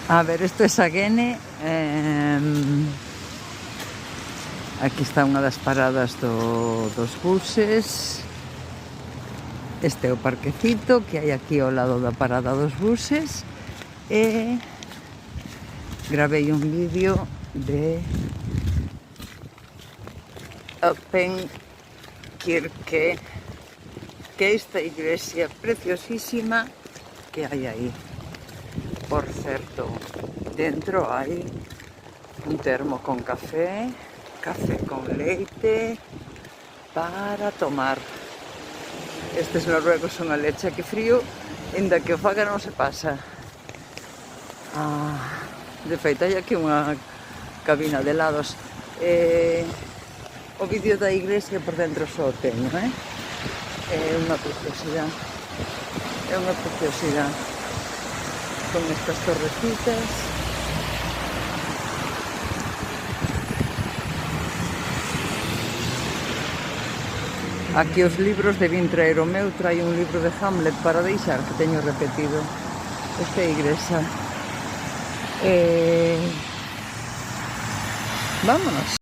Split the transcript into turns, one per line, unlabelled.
A ver, isto é Saguene. Aquí está unha das paradas dos buses. Este é o parquecito que hai aquí ao lado da parada dos buses. E gravei un vídeo de Open Kirke, que é esta iglesia preciosísima que hai aí. Por certo, dentro hai un termo con café, café con leite para tomar. Estes noruegos son a leche, que frío, inda que o faga non se pasa. De feito, hai aquí unha cabina de helados. O vídeo da iglesia por dentro só o teño, é unha preciosidade. É unha preciosidade. Con estas torrecitas. Aquí os libros debín traer o meu, traio un libro de Hamlet para deixar, que teño repetido. Esta é a igrexa. Vámonos.